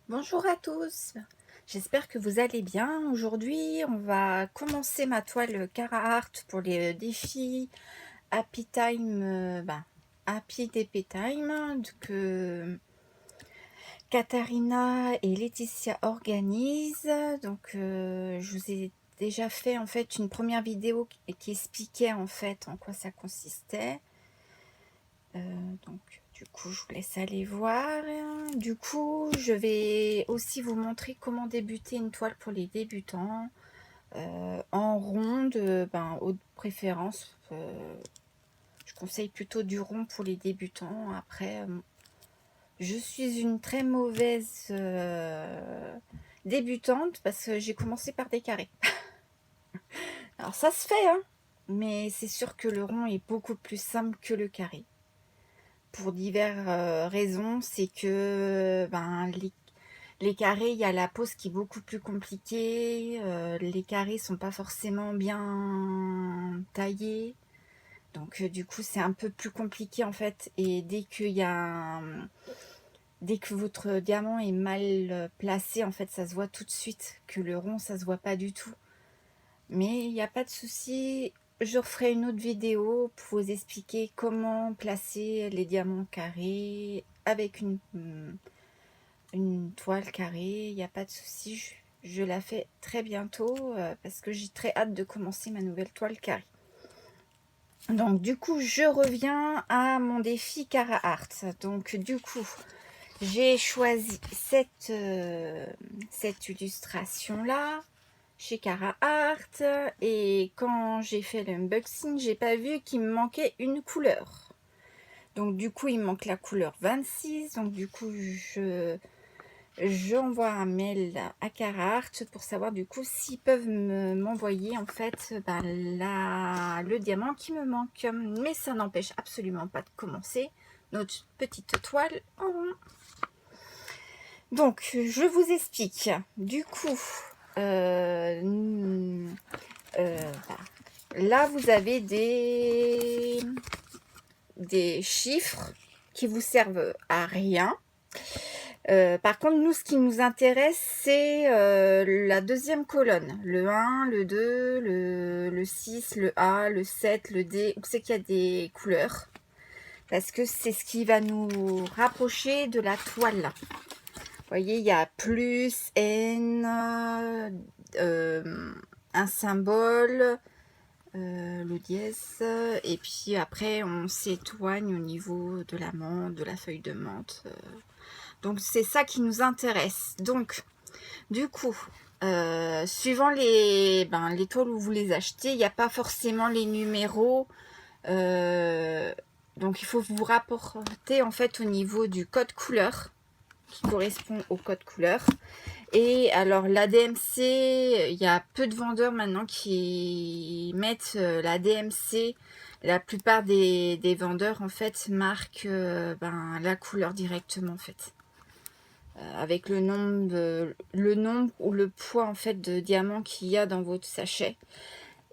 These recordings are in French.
Bonjour à tous, j'espère que vous allez bien. Aujourd'hui, on va commencer ma toile Carhartt pour les défis Happy Time, Happy DP Time que Katharina et Laetitia organisent. Donc, je vous ai déjà fait en fait une première vidéo qui expliquait en fait en quoi ça consistait. Donc, du coup, je vous laisse aller voir. Du coup, je vais aussi vous montrer comment débuter une toile pour les débutants. En ronde, aux préférences. Je conseille plutôt du rond pour les débutants. Après, je suis une très mauvaise débutante parce que j'ai commencé par des carrés. Alors, ça se fait, hein, mais c'est sûr que le rond est beaucoup plus simple que le carré. Pour diverses raisons, c'est que les carrés, il y a la pose qui est beaucoup plus compliquée, les carrés sont pas forcément bien taillés, donc du coup c'est un peu plus compliqué en fait, et dès que votre diamant est mal placé, en fait ça se voit tout de suite, que le rond ça se voit pas du tout. Mais il n'y a pas de souci, je referai une autre vidéo pour vous expliquer comment placer les diamants carrés avec une toile carrée. Il n'y a pas de souci, je la fais très bientôt parce que j'ai très hâte de commencer ma nouvelle toile carrée. Donc du coup, je reviens à mon défi Carhartt. Donc du coup, j'ai choisi cette illustration-là chez Carhartt, et quand j'ai fait l'unboxing, j'ai pas vu qu'il me manquait une couleur. Donc du coup, il me manque la couleur 26. Donc du coup, j'envoie un mail à Carhartt pour savoir du coup s'ils peuvent m'envoyer en fait le diamant qui me manque. Mais ça n'empêche absolument pas de commencer notre petite toile en rond. Donc, je vous explique. Du coup, là, vous avez des chiffres qui vous servent à rien. Par contre, nous, ce qui nous intéresse, c'est la deuxième colonne. Le 1, le 2, le 6, le A, le 7, le D, où c'est qu'il y a des couleurs. Parce que c'est ce qui va nous rapprocher de la toile. Vous voyez, il y a plus, N, un symbole, le dièse, et puis après on s'éloigne au niveau de la menthe, de la feuille de menthe. Donc c'est ça qui nous intéresse. Donc du coup, suivant les toiles où vous les achetez, il n'y a pas forcément les numéros. Donc il faut vous rapporter en fait au niveau du code couleur qui correspond au code couleur. Et alors la DMC, il y a peu de vendeurs maintenant qui mettent la DMC. La plupart des vendeurs en fait marquent la couleur directement en fait. Avec le nombre ou le poids en fait de diamants qu'il y a dans votre sachet.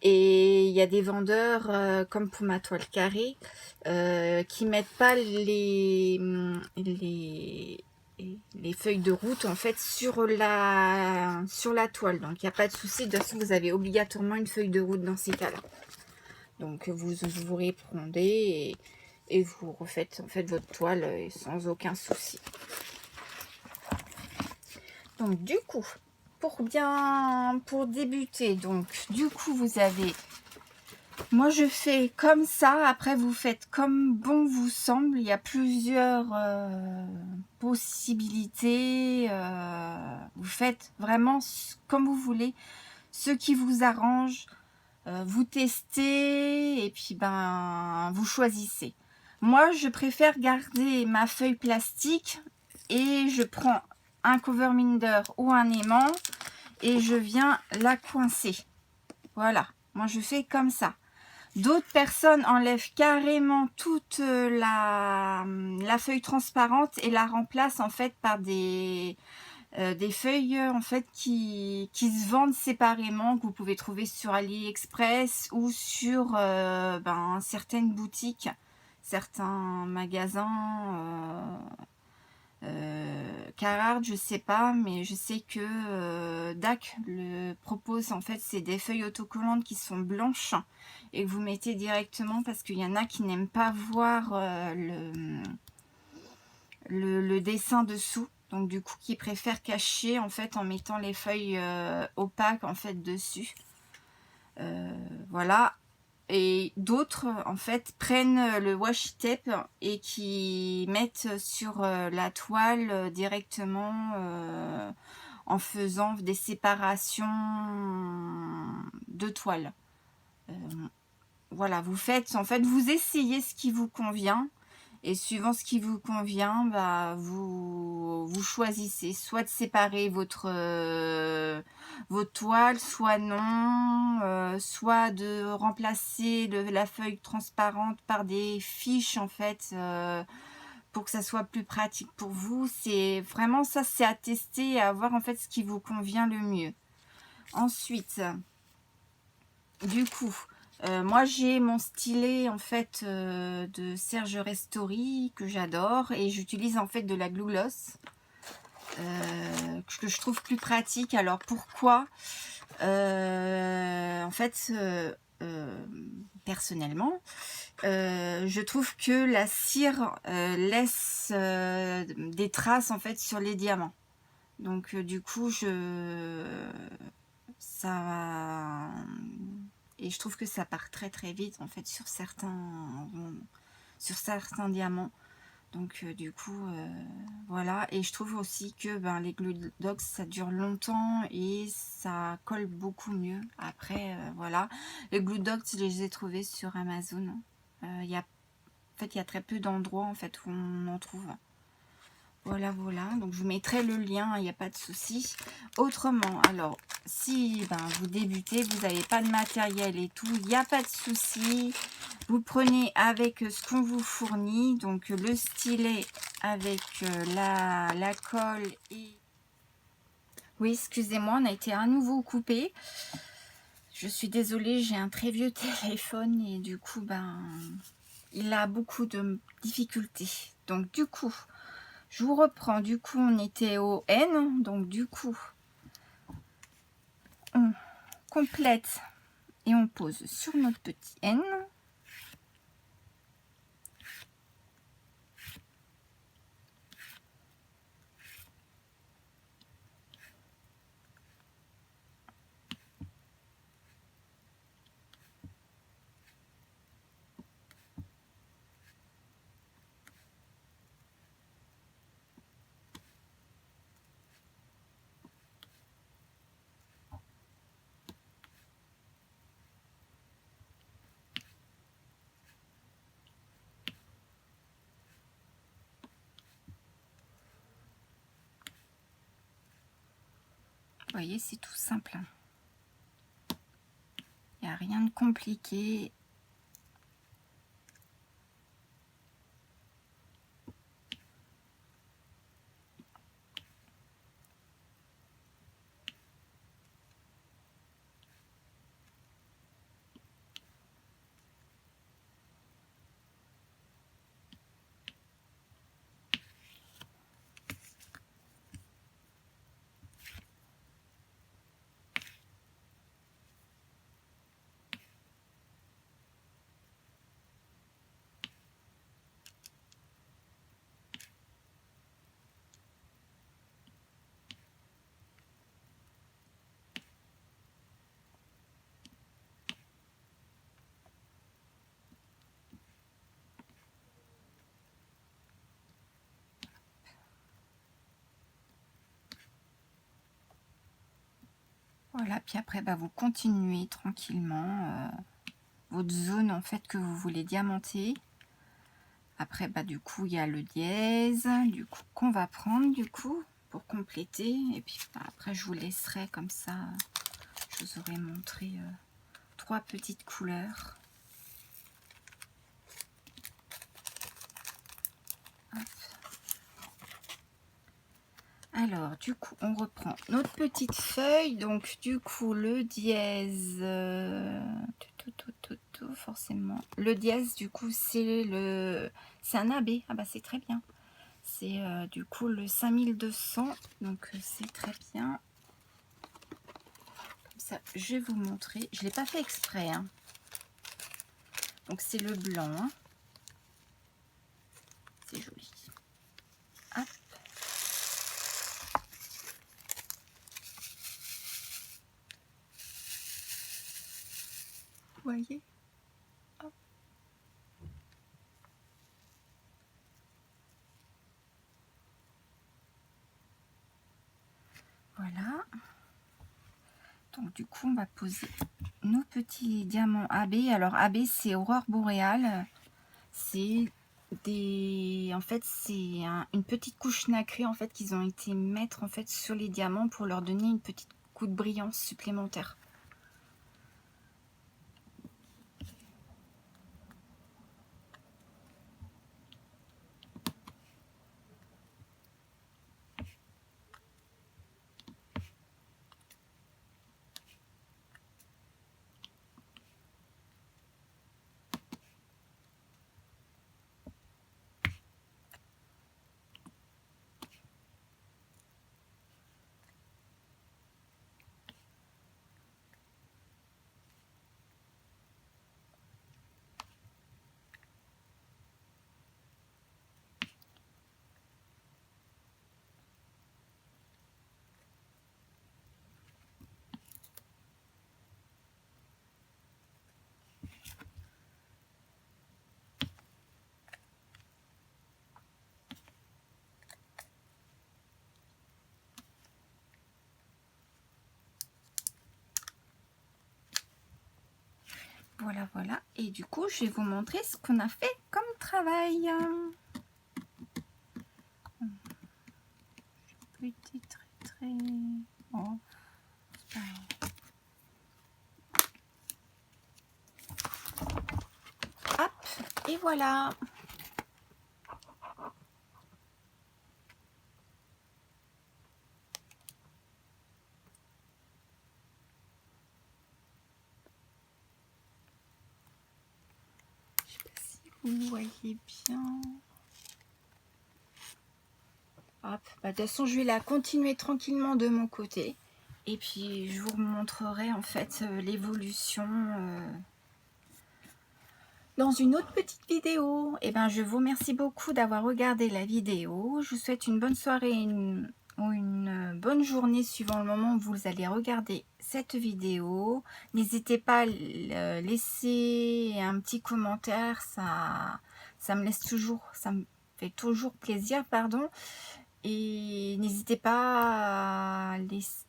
Et il y a des vendeurs, comme pour ma toile carrée, qui mettent pas les feuilles de route en fait sur la toile. Donc il n'y a pas de souci. De toute façon, vous avez obligatoirement une feuille de route dans ces cas-là. Donc vous reprendez et vous refaites en fait votre toile sans aucun souci. Donc du coup, pour débuter, donc du coup vous avez, moi je fais comme ça, après vous faites comme bon vous semble. Il y a plusieurs possibilités, vous faites vraiment comme vous voulez, ce qui vous arrange, vous testez et puis vous choisissez. Moi je préfère garder ma feuille plastique et je prends un cover minder ou un aimant et je viens la coincer. Voilà, moi je fais comme ça. D'autres personnes enlèvent carrément toute la feuille transparente et la remplacent en fait par des feuilles en fait qui se vendent séparément, que vous pouvez trouver sur AliExpress ou sur certaines boutiques, certains magasins Carhartt, je sais pas, mais je sais que DAC le propose, en fait, c'est des feuilles autocollantes qui sont blanches et que vous mettez directement parce qu'il y en a qui n'aiment pas voir le dessin dessous. Donc du coup, qui préfèrent cacher en fait en mettant les feuilles opaques en fait dessus. Voilà. Et d'autres en fait prennent le washi tape et qui mettent sur la toile directement en faisant des séparations de toile. Voilà, vous faites en fait, vous essayez ce qui vous convient. Et suivant ce qui vous convient, bah, vous choisissez soit de séparer votre toile, soit non, soit de remplacer la feuille transparente par des fiches en fait, pour que ça soit plus pratique pour vous. C'est vraiment ça, c'est à tester et à voir en fait ce qui vous convient le mieux. Ensuite, du coup, moi j'ai mon stylet en fait de Serge Restori que j'adore et j'utilise en fait de la Glue Gloss que je trouve plus pratique. Alors pourquoi en fait personnellement je trouve que la cire laisse des traces en fait sur les diamants. Donc du coup ça et je trouve que ça part très très vite en fait sur certains diamants. Donc du coup voilà, et je trouve aussi que les Glue Dogs ça dure longtemps et ça colle beaucoup mieux après. Voilà, les Glue Dogs je les ai trouvés sur Amazon. En fait il y a très peu d'endroits en fait où on en trouve. Voilà, voilà. Donc, je vous mettrai le lien, il n'y a pas de souci. Autrement, alors, si vous débutez, vous n'avez pas de matériel et tout, il n'y a pas de souci. Vous prenez avec ce qu'on vous fournit, donc le stylet avec la colle et... Oui, excusez-moi, on a été à nouveau coupé. Je suis désolée, j'ai un très vieux téléphone et du coup, il a beaucoup de difficultés. Donc, du coup... Je vous reprends, du coup on était au N, donc du coup on complète et on pose sur notre petit N. Vous voyez, c'est tout simple. Il n'y a rien de compliqué. Voilà, puis après vous continuez tranquillement votre zone en fait que vous voulez diamanter. Après du coup il y a le dièse du coup qu'on va prendre du coup pour compléter, et puis après je vous laisserai comme ça, je vous aurai montré 3 petites couleurs. Hop. Alors du coup on reprend notre petite feuille, donc du coup le dièse forcément le dièse du coup c'est un AB. Ah c'est très bien, c'est du coup le 5200, donc c'est très bien. Comme ça, je vais vous montrer. Je ne l'ai pas fait exprès, hein. Donc c'est le blanc, hein. C'est joli. Hop. Vous voyez? Hop. Voilà. Donc du coup, on va poser nos petits diamants AB. Alors AB, c'est aurore boréale. C'est des, en fait, c'est une petite couche nacrée en fait qu'ils ont été mettre en fait sur les diamants pour leur donner une petite coup de brillance supplémentaire. Voilà, voilà. Et du coup, je vais vous montrer ce qu'on a fait comme travail. Petit trait. Oh. Hop, et voilà. Je sais pas si vous voyez bien. Hop, bah, de toute façon, je vais la continuer tranquillement de mon côté. Et puis, je vous montrerai en fait l'évolution dans une autre petite vidéo. Et ben, je vous remercie beaucoup d'avoir regardé la vidéo. Je vous souhaite une bonne soirée ou une bonne journée suivant le moment où vous allez regarder cette vidéo. N'hésitez pas à laisser un petit commentaire. Ça me laisse toujours, ça me fait toujours plaisir, pardon. Et n'hésitez pas à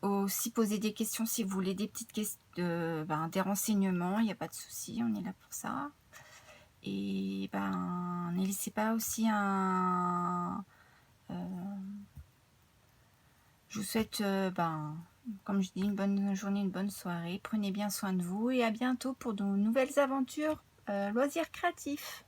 aussi poser des questions si vous voulez des petites questions, des renseignements, il n'y a pas de souci, on est là pour ça. Et n'hésitez pas aussi je vous souhaite, comme je dis, une bonne journée, une bonne soirée. Prenez bien soin de vous et à bientôt pour de nouvelles aventures loisirs créatifs.